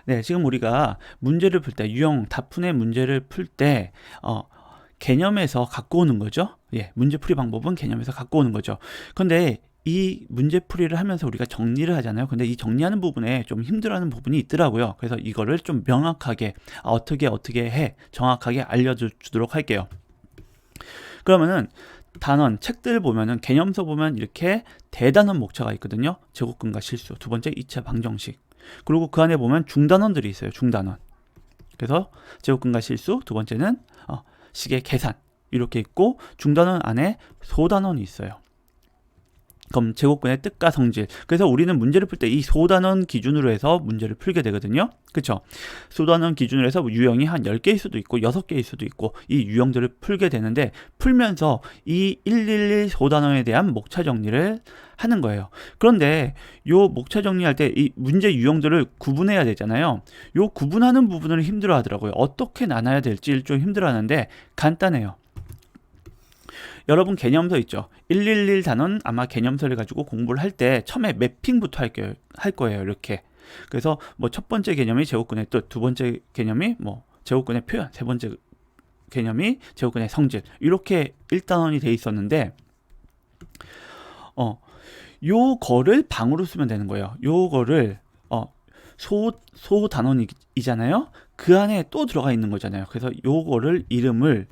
네, 지금 우리가 문제를 풀 때, 유형 다푼의 문제를 풀 때, 개념에서 갖고 오는 거죠. 예, 문제풀이 방법은 개념에서 갖고 오는 거죠. 근데 이 문제풀이를 하면서 우리가 정리를 하잖아요. 근데 이 정리하는 부분에 좀 힘들어하는 부분이 있더라고요. 그래서 이거를 좀 명확하게, 어떻게 해, 정확하게 알려주도록 할게요. 그러면은, 단원, 책들 보면은, 개념서 보면 이렇게 대단원 목차가 있거든요. 제곱근과 실수, 두 번째 2차 방정식. 그리고 그 안에 보면 중단원들이 있어요. 중단원. 그래서 제곱근과 실수, 두 번째는 식의 계산 이렇게 있고, 중단원 안에 소단원이 있어요. 그럼 제곱근의 뜻과 성질. 그래서 우리는 문제를 풀 때 이 소단원 기준으로 해서 문제를 풀게 되거든요. 그쵸? 소단원 기준으로 해서 유형이 한 10개일 수도 있고 6개일 수도 있고 이 유형들을 풀게 되는데, 풀면서 이 111 소단원에 대한 목차 정리를 하는 거예요. 그런데 요 목차 정리할 때 이 문제 유형들을 구분해야 되잖아요. 요 구분하는 부분을 힘들어 하더라고요. 어떻게 나눠야 될지 좀 힘들어 하는데 간단해요. 여러분 개념서 있죠. 111 단원 아마 개념서를 가지고 공부를 할 때 처음에 매핑부터 할 거예요. 이렇게. 그래서 뭐 첫 번째 개념이 제곱근의 뜻, 두 번째 개념이 뭐 제곱근의 표현, 세 번째 개념이 제곱근의 성질. 이렇게 1단원이 돼 있었는데 요거를 방으로 쓰면 되는 거예요. 요거를 소 단원이잖아요. 그 안에 또 들어가 있는 거잖아요. 그래서 요거를 이름을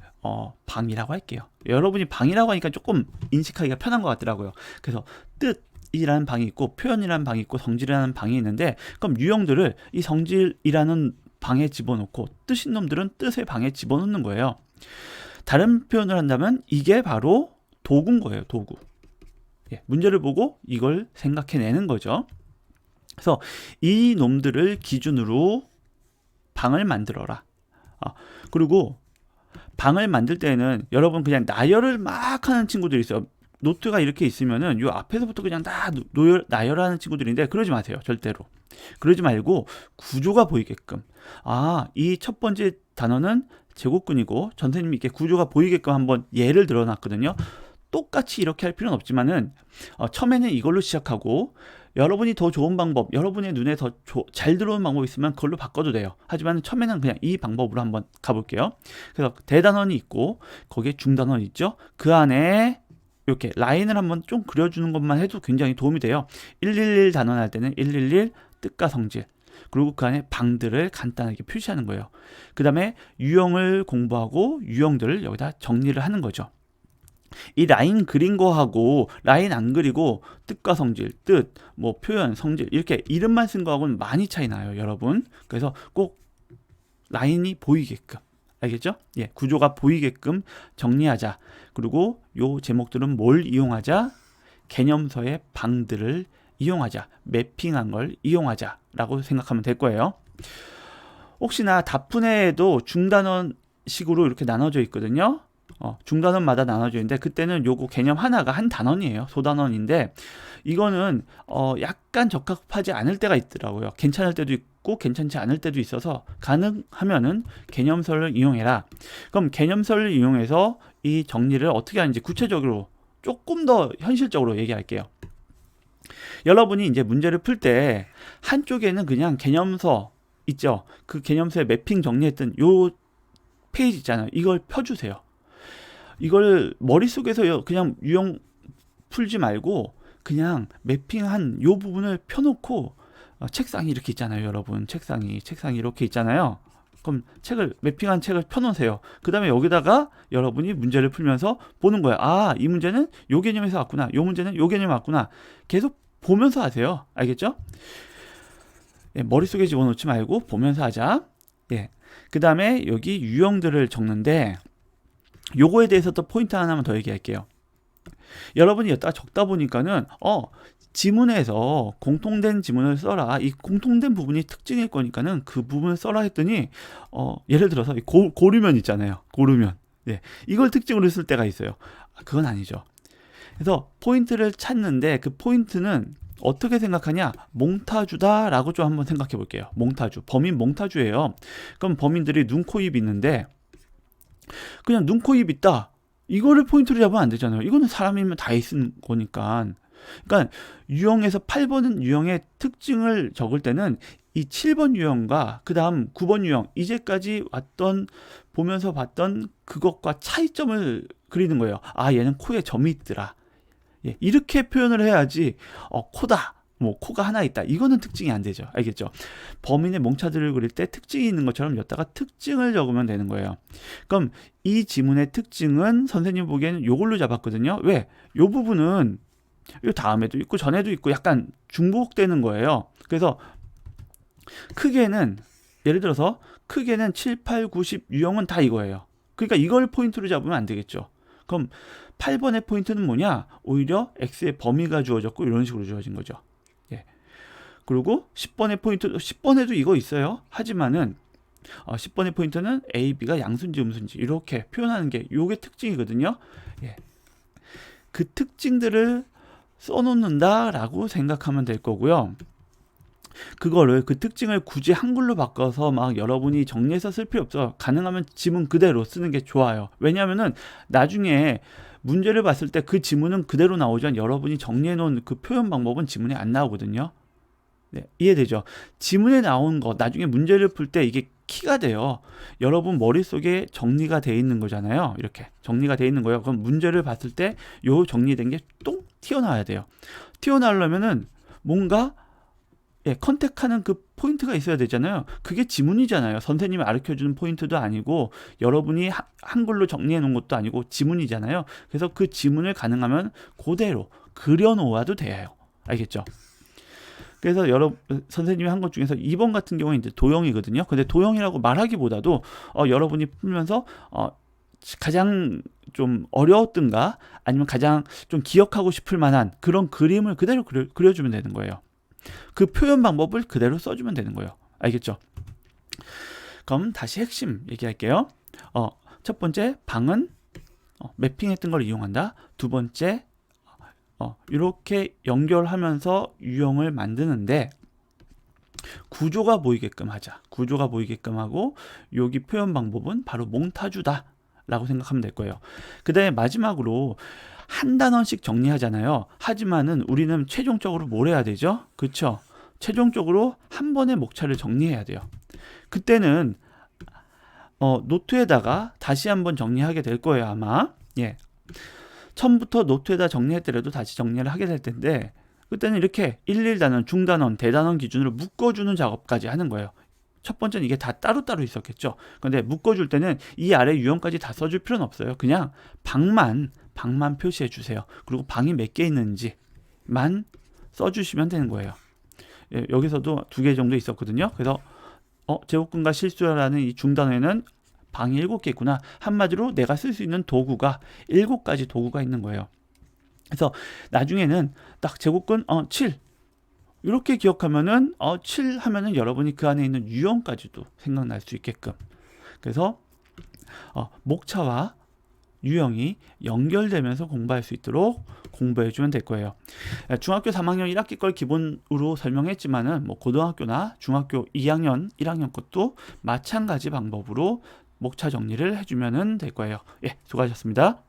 방이라고 할게요. 여러분이 방이라고 하니까 조금 인식하기가 편한 것 같더라고요. 그래서 뜻이라는 방이 있고 표현이라는 방이 있고 성질이라는 방이 있는데, 그럼 유형들을 이 성질이라는 방에 집어넣고 뜻인 놈들은 뜻의 방에 집어넣는 거예요. 다른 표현을 한다면 이게 바로 도구인 거예요. 도구. 예, 문제를 보고 이걸 생각해내는 거죠. 그래서 이 놈들을 기준으로 방을 만들어라. 그리고 방을 만들 때는 여러분 그냥 나열을 막 하는 친구들이 있어요. 노트가 이렇게 있으면은 요 앞에서부터 그냥 다 나열하는 친구들인데, 그러지 마세요. 절대로. 그러지 말고 구조가 보이게끔. 이 첫 번째 단어는 제곱근이고, 선생님이 이렇게 구조가 보이게끔 한번 예를 들어놨거든요. 똑같이 이렇게 할 필요는 없지만은 처음에는 이걸로 시작하고, 여러분이 더 좋은 방법, 여러분의 눈에 더 잘 들어오는 방법이 있으면 그걸로 바꿔도 돼요. 하지만 처음에는 그냥 이 방법으로 한번 가볼게요. 그래서 대단원이 있고 거기에 중단원이 있죠. 그 안에 이렇게 라인을 한번 좀 그려주는 것만 해도 굉장히 도움이 돼요. 111 단원 할 때는 111 뜻과 성질, 그리고 그 안에 방들을 간단하게 표시하는 거예요. 그 다음에 유형을 공부하고 유형들을 여기다 정리를 하는 거죠. 이 라인 그린 거하고 라인 안 그리고 뜻과 성질, 뜻, 뭐 표현, 성질 이렇게 이름만 쓴 거하고는 많이 차이 나요, 여러분. 그래서 꼭 라인이 보이게끔, 알겠죠? 예, 구조가 보이게끔 정리하자. 그리고 요 제목들은 뭘 이용하자? 개념서의 방들을 이용하자. 매핑한 걸 이용하자 라고 생각하면 될 거예요. 혹시나 다푼에도 중단원 식으로 이렇게 나눠져 있거든요. 중단원마다 나눠져 있는데, 그때는 요거 개념 하나가 한 단원이에요. 소단원인데 이거는 약간 적합하지 않을 때가 있더라고요. 괜찮을 때도 있고 괜찮지 않을 때도 있어서 가능하면은 개념서를 이용해라. 그럼 개념서를 이용해서 이 정리를 어떻게 하는지 구체적으로 조금 더 현실적으로 얘기할게요. 여러분이 이제 문제를 풀 때 한쪽에는 그냥 개념서 있죠. 그 개념서에 매핑 정리했던 요 페이지 있잖아요. 이걸 펴주세요. 이걸 머릿속에서 그냥 유형 풀지 말고 그냥 매핑한 요 부분을 펴놓고, 책상이 이렇게 있잖아요. 여러분 책상이 이렇게 있잖아요. 그럼 매핑한 책을 펴놓으세요. 그 다음에 여기다가 여러분이 문제를 풀면서 보는 거예요. 이 문제는 요 개념에서 왔구나, 요 문제는 요 개념에 왔구나. 계속 보면서 하세요. 알겠죠? 예, 머릿속에 집어넣지 말고 보면서 하자. 예. 그 다음에 여기 유형들을 적는데, 요거에 대해서 또 포인트 하나만 더 얘기할게요. 여러분이 여기다가 적다 보니까는 지문에서 공통된 지문을 써라, 이 공통된 부분이 특징일 거니까는 그 부분을 써라 했더니 예를 들어서 고르면 있잖아요. 고르면, 예, 이걸 특징으로 쓸 때가 있어요. 그건 아니죠. 그래서 포인트를 찾는데 그 포인트는 어떻게 생각하냐? 몽타주다 라고 좀 한번 생각해 볼게요. 몽타주, 범인 몽타주예요. 그럼 범인들이 눈, 코, 입 있는데, 그냥 눈, 코, 입 있다, 이거를 포인트로 잡으면 안 되잖아요. 이거는 사람이면 다 있는 거니까. 그러니까 유형에서 8번은 유형의 특징을 적을 때는 이 7번 유형과 그 다음 9번 유형, 이제까지 보면서 봤던 그것과 차이점을 그리는 거예요. 아, 얘는 코에 점이 있더라. 예, 이렇게 표현을 해야지, 코다. 뭐, 코가 하나 있다. 이거는 특징이 안 되죠. 알겠죠? 범인의 몽차들을 그릴 때 특징이 있는 것처럼 여기다가 특징을 적으면 되는 거예요. 그럼 이 지문의 특징은 선생님 보기에는 요걸로 잡았거든요. 왜? 요 부분은 요 다음에도 있고 전에도 있고 약간 중복되는 거예요. 그래서 크게는, 예를 들어서 크게는 7, 8, 9, 10 유형은 다 이거예요. 그러니까 이걸 포인트로 잡으면 안 되겠죠. 그럼 8번의 포인트는 뭐냐? 오히려 x의 범위가 주어졌고 이런 식으로 주어진 거죠. 예. 그리고 10번의 포인트, 10번에도 이거 있어요. 하지만은 10번의 포인트는 A, B가 양수인지 음수인지 이렇게 표현하는 게 요게 특징이거든요. 예. 그 특징들을 써놓는다라고 생각하면 될 거고요. 그거를, 그 특징을 굳이 한글로 바꿔서 막 여러분이 정리해서 쓸 필요 없어. 가능하면 지문 그대로 쓰는 게 좋아요. 왜냐하면은 나중에 문제를 봤을 때 그 지문은 그대로 나오지만 여러분이 정리해 놓은 그 표현 방법은 지문에 안 나오거든요. 네, 이해되죠? 지문에 나온 거 나중에 문제를 풀 때 이게 키가 돼요. 여러분 머릿속에 정리가 돼 있는 거잖아요. 이렇게 정리가 돼 있는 거예요. 그럼 문제를 봤을 때 요 정리된 게 똥 튀어나와야 돼요. 튀어나오려면은 뭔가, 예, 컨택하는 그 포인트가 있어야 되잖아요. 그게 지문이잖아요. 선생님이 가르쳐주는 포인트도 아니고 여러분이 한글로 정리해 놓은 것도 아니고 지문이잖아요. 그래서 그 지문을 가능하면 그대로 그려놓아도 돼요. 알겠죠? 그래서 선생님이 한 것 중에서 2번 같은 경우는 이제 도형이거든요. 근데 도형이라고 말하기보다도 여러분이 풀면서 가장 좀 어려웠던가 아니면 가장 좀 기억하고 싶을 만한 그런 그림을 그대로 그려주면 되는 거예요. 그 표현 방법을 그대로 써주면 되는 거예요. 알겠죠? 그럼 다시 핵심 얘기할게요. 첫 번째, 방은 매핑했던 걸 이용한다. 두 번째, 이렇게 연결하면서 유형을 만드는데 구조가 보이게끔 하자. 구조가 보이게끔 하고 여기 표현 방법은 바로 몽타주다 라고 생각하면 될 거예요. 그 다음에 마지막으로 한 단원씩 정리하잖아요. 하지만은 우리는 최종적으로 뭘 해야 되죠? 그쵸? 최종적으로 한 번의 목차를 정리해야 돼요. 그때는 노트에다가 다시 한번 정리하게 될 거예요, 아마. 예. 처음부터 노트에다 정리했더라도 다시 정리를 하게 될 텐데 그때는 이렇게 1단원, 중단원, 대단원 기준으로 묶어주는 작업까지 하는 거예요. 첫 번째는 이게 다 따로따로 있었겠죠. 근데 묶어줄 때는 이 아래 유형까지 다 써줄 필요는 없어요. 그냥 방만 표시해 주세요. 그리고 방이 몇 개 있는지만 써주시면 되는 거예요. 예, 여기서도 2개 정도 있었거든요. 그래서 제곱근과 실수라는 이 중단원에는 방이 7개 있구나. 한마디로 내가 쓸 수 있는 도구가 7가지 도구가 있는 거예요. 그래서 나중에는 딱 제곱근 7 이렇게 기억하면은 7 하면은 여러분이 그 안에 있는 유형까지도 생각날 수 있게끔. 그래서 목차와 유형이 연결되면서 공부할 수 있도록 공부해 주면 될 거예요. 중학교 3학년 1학기 걸 기본으로 설명했지만은 뭐 고등학교나 중학교 2학년 1학년 것도 마찬가지 방법으로 목차 정리를 해주면 될 거예요. 예, 수고하셨습니다.